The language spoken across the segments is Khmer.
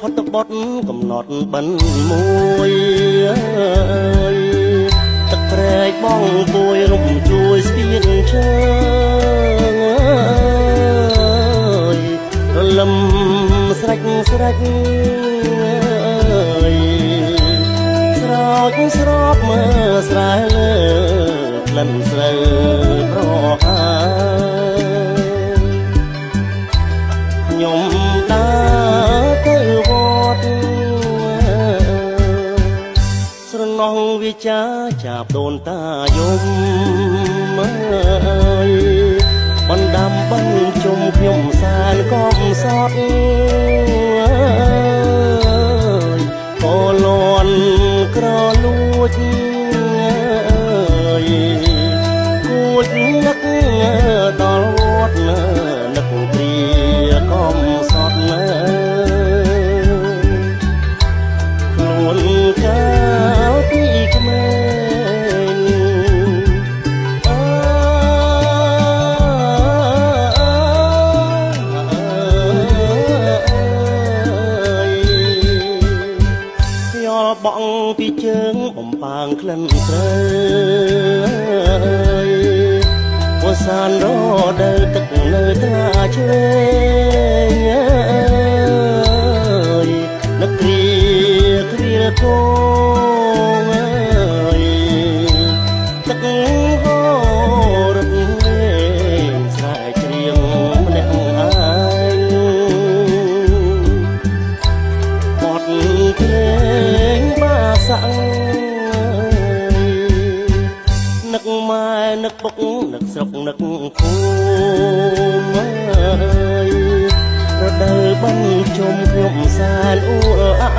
ផុតបត់កំណត់បិណ្ឌមួយទឹកព្រែកបងពួយរំជួយស្ពានឈើរលឹមស្រេចស្រោចស្រោបមើលស្រែលើក្លិនស្រូវប្រហើខ្ញុំដើរទៅវត្តស្រណោះវិចាចាប់ដូនតាយំបណ្ដាំបិណ្ឌជុំខ្ញុំសានកំសត់ក៏លន់ក្រលួចគួចនឹកដល់វត្តនឹកព្រាកំសត់ខ្លួនចៅពីក្មេងបងពីជើងបំផាងក្លិនស្រូវវសានរដើទឹកនៅត្រាឆ្វេងនឹកគ្រាគ្រាគងទឹកហូររត់លេងស្រែកច្រៀងម្នាក់ឯងបត់ភ្លេងសាំងនឹកម៉ែនឹកពុកនឹកស្រុកនឹកភូមិរដូវបិណ្ឌជុំខ្ញុំសានអ៊ូអើ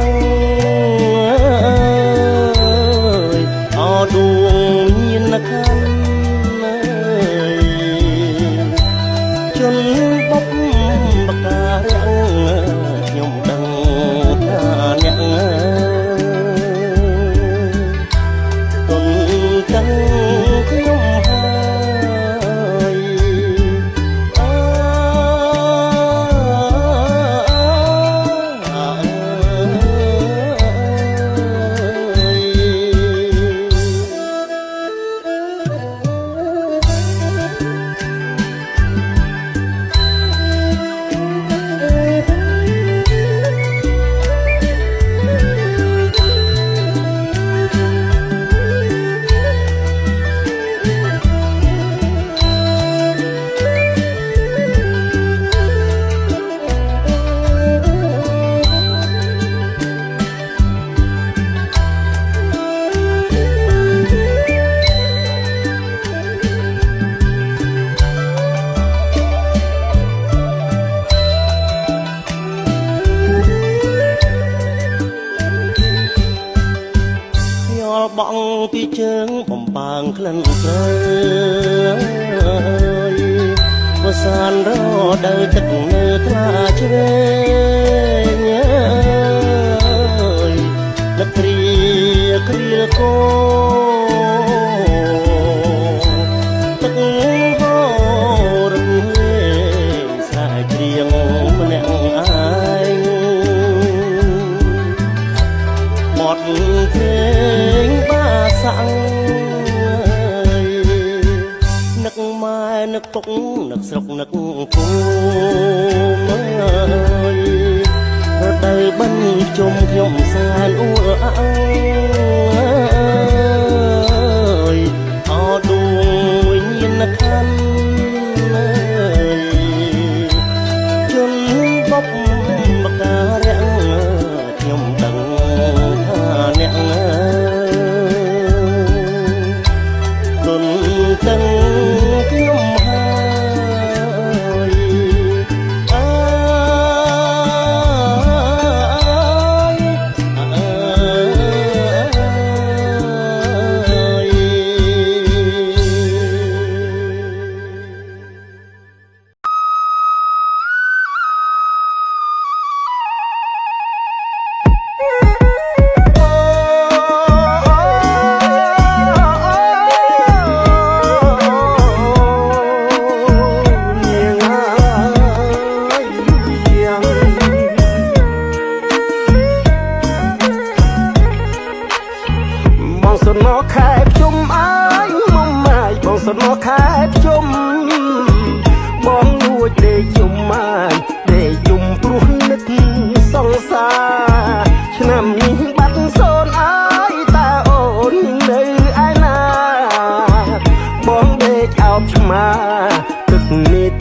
យអដួងញៀនខាន់ជនបុកបការាំងខ្ញុំដឹងថាអ្នកទាំងខ្ញុំហើយបងពីជើងបំបាងក្លិនស្រូវវសានរដើទឹកនៅត្រាឆ្វេងនឹកគ្រាគ្រាគទឹកហូររំលេងស្រែកច្រៀងម្នាក់ឯងបត់ភ្លេងសាំងនឹកម៉ែនឹកពុកនឹកស្រុកនឹកភូមិរដូវបិណ្ឌជុំខ្ញុំសានអ៊ូអើយអដួងវិញ្ញាណខាន់ជនបុកបការាំងខ្ញុំដឹងថាអ្នកទាំងខ្ញុំហើយអើយ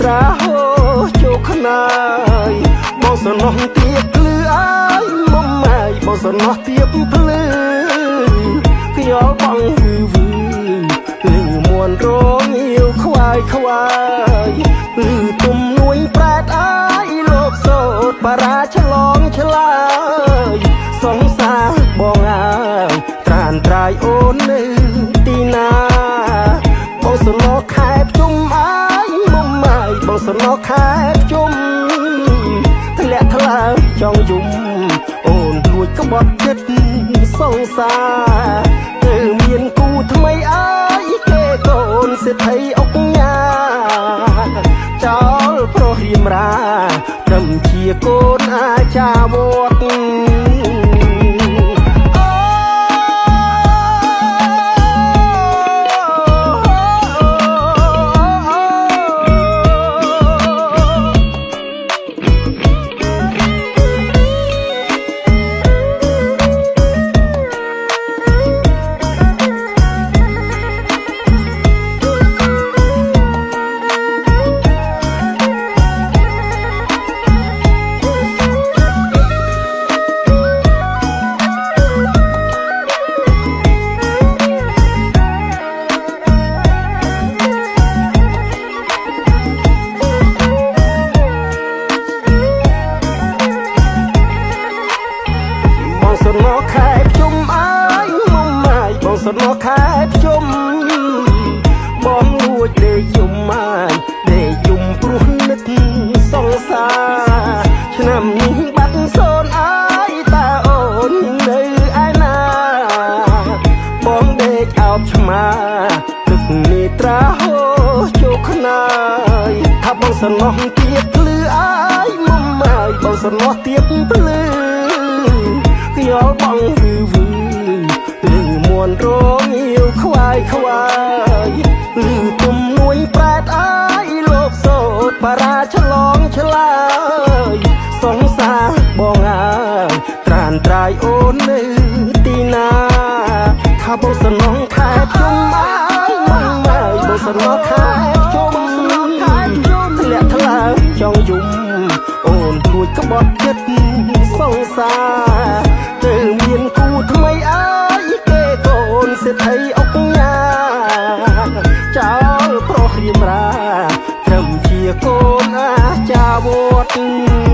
ត្រាហូជោគខ្នាយបងសនំទៀបភ្លឺអើយមុំម៉ាយបងសនំទៀបភ្លឺខ្យល់បងវឺវឺលេងមួនរងyêuខ្វាយខ្វាយទុំនួយប្រែតអើយលោកសោតបារាឆ្លងឆ្លើយសង្សារបងអើយត្រានត្រាយអូននៅទីណាបងសនខែភ្ជុំអើយមុំម៉ាយបងសនខែភ្ជុំធ្លាក់ថ្លើមចង់យំអូនលួចក្បត់ចិត្តសង្សារទៅមានគូថ្មីអើយគេកូនសេដ្ឋីអុកញ៉ាចោលប្រុសរៀមរាត្រឹមជាកូនអាចារ្យវត្តខែភ្ជុំអើយមុំម៉ាយបងសនខែភ្ជុំបងលួចដេកយំម៉ាយដេកយំព្រោះនឹកសង្សារឆ្នាំនេះបាត់សូនអើយតើអូននៅឯណាបងដេកអោបឆ្មាទឹកនេត្រាហូជោគខ្នាយថាបងសនទៀតភ្លឺអើយមុំម៉ាយបងសនទៀតភ្លឺខ្យល់បងវឺវឺលេងមួនរងyêuខ្វាយខ្វាយទុំនួយប្រែតអើយលោកសោតបារាឆ្លងឆ្លើយសង្សារបងអើយត្រានត្រាយអូននៅទីណាថាបងសនងខែភ្ជុំអើយមិនម៉ាយបងសនងខែភ្ជុំធ្លាក់ថ្លើមចង់យំអូនលួចក្បត់ចិត្តសង្សារទៅមានគូថ្មីអើយគេកូនសេដ្ឋីអុកញ៉ាចោលប្រុសរៀមរាត្រឹមជាកូនអាចារ្យវត្ត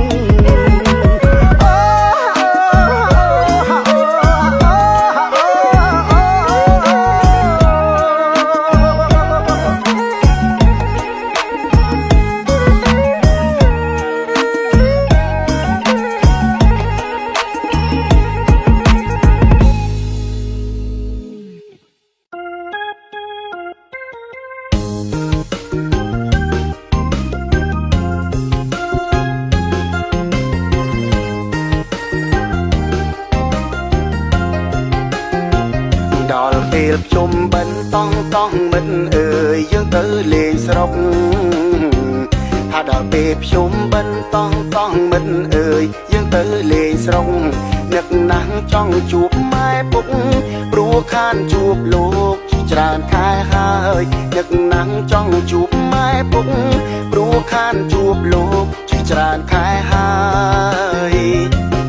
ដល់ពេលភ្ជុំបិណ្ឌតង់មិត្តអើយយើងទៅលេងស្រុកថាដល់ពេលភ្ជុំបិណ្ឌតង់មិត្តអើយយើងទៅលេងស្រុកនឹកណាស់ចង់ជួបម៉ែពុកព្រោះខានជួបលោកជាច្រើនខែហើយនឹកណាស់ចង់ជួបម៉ែពុកព្រោះខានជួបលោកជាច្រើនខែហើយ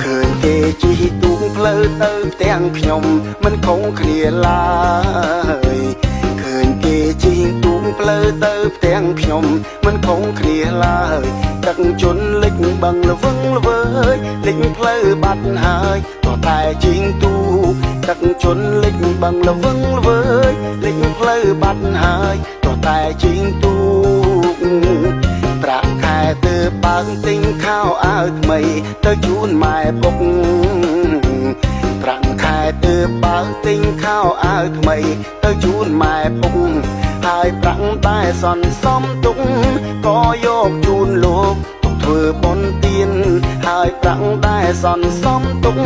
ឃើញគេជិះទូកផ្លូវទៅផ្ទាំងខ្ញុំមិនខុសគ្នាឡើយឃើញគេជិះទូកផ្លូវទៅផ្ទាំងខ្ញុំមិនខុសគ្នាឡើយទឹកជន់លិចបឹងល្វឹងល្វើយលិចផ្លូវបាត់ហើយក៏តែជិះទូកទឹកជន់លិចបឹងល្វឹងល្វើយលិចផ្លូវបាត់ហើយក៏តែជិះទូកប្រាក់ខែទើបបើកទិញខោអាវថ្មីទៅជូនម៉ែពុកប្រាក់ខែទើបបើកទិញខោអាវថ្មីទៅជូនម៉ែពុកហើយប្រាក់ដែលសន្សំទុកក៏យកជូនលោកទុកធ្វើបុណ្យទានហើយប្រាក់ដែលសន្សំទុក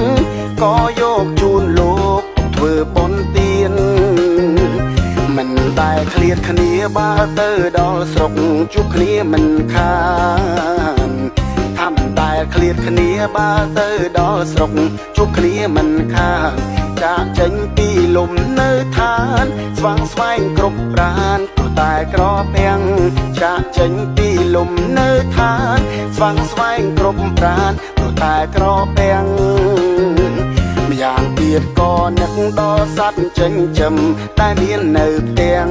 ក៏យកជូនលោកទុកធ្វើបុណ្យទានមិនដែលឃ្លាតគ្នាបើទៅដល់ស្រុកជួបគ្នាមិនខានថាមិនដែលឃ្លាតគ្នាបើទៅដល់ស្រុកជួបគ្នាមិនខានចាកចេញពីលំនៅឋានស្វាងស្វែងគ្រប់ប្រានក៏តែក្រពាំងចាក ចេញពីលំនៅឋានស្វាងស្វែងគ្រប់ប្រានព្រោះតែក្រពាំងម្យ៉ាងទៀតក៏នឹកដល់សត្វចិញ្ចឹមតែមាននៅផ្ទាំង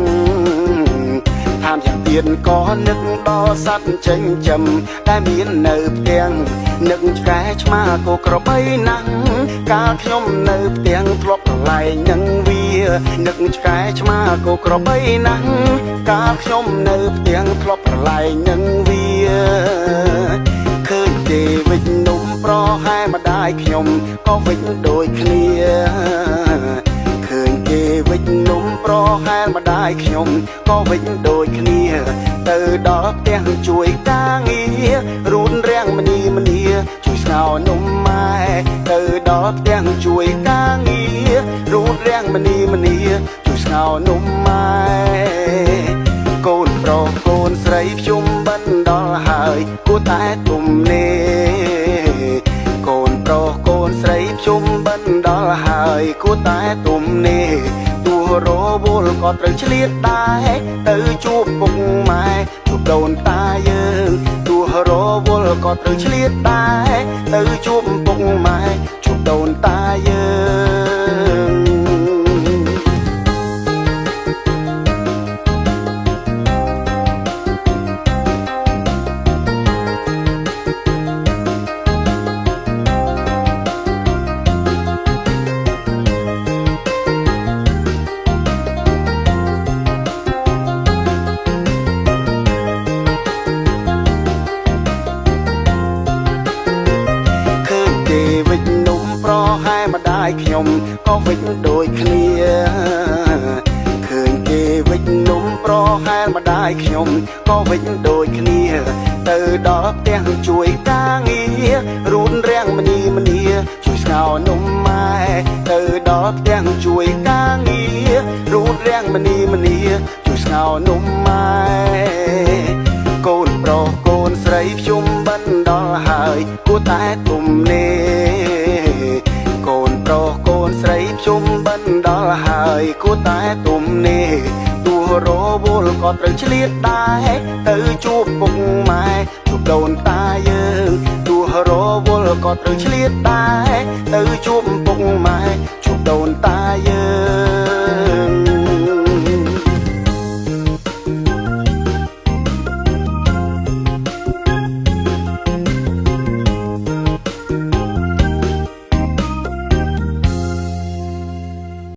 ថែមយ៉ាងទៀតក៏នឹកដល់សត្វចិញ្ចឹមតែមាននៅផ្ទាំងនឹកឆ្កែឆ្មាគោក្របីណាស់កាលខ្ញុំនៅផ្ទាំងធ្លាប់ប្រឡែងនឹងវានឹកឆ្កែឆ្មាគោក្របីណាស់កាលខ្ញុំនៅផ្ទាំងធ្លាប់ប្រឡែងនឹងវាឃើញគេវិចនំប្រហែម្ដាយខ្ញុំក៏វិចដូចគ្នាឃើញគេវិចនំប្រហែម្ដាយខ្ញុំក៏វិចដូចគ្នាទៅដល់ផ្ទះជួយការងាររូនរាំងមនីជួយស្ងោរនំម៉ែទៅដល់ផ្ទះជួយការងាររូនរាំងមនីជួយស្ងោរនំម៉ែកូនប្រុសកូនស្រីខ្ញុំបានដល់ហើយគួរតែទុំនេកូនប្រុសកូនស្រីខ្ញុំបានដល់ហើយគួរតែទុំនេទោះរវល់ក៏ត្រូវឆ្លៀតដែរទៅជួបពុកម៉ែជួបដូនតាយើងទោះរវល់ក៏ត្រូវឆ្លៀតដែរទៅជួបពុកម៉ែជួបដូនតាយើងវិចនំប្រហែម្ដាយខ្ញុំក៏វិចដូចគ្នាឃើញគេវិចនំប្រហែម្ដាយខ្ញុំក៏វិចដូចគ្នាទៅដល់ផ្ទះជួយការងាររូនរាំងមនីជួយស្ងោរនំម៉ែទៅដល់ផ្ទះជួយការងាររូនរាំងមនីជួយស្ងោរនំម៉ែកូនប្រុសកូនស្រីខ្ញុំបានដល់ហើយគួរតែទុំនេកូនប្រុសកូនស្រីខ្ញុំបានដល់ហើយគួរតែទុំនេទោះរវល់ក៏ត្រូវឆ្លៀតដែរទៅជួបពុកម៉ែជួបដូនតាយើងទោះរវល់ក៏ត្រូវឆ្លៀតដែរទៅជួបពុកម៉ែជួបដូនតាយើង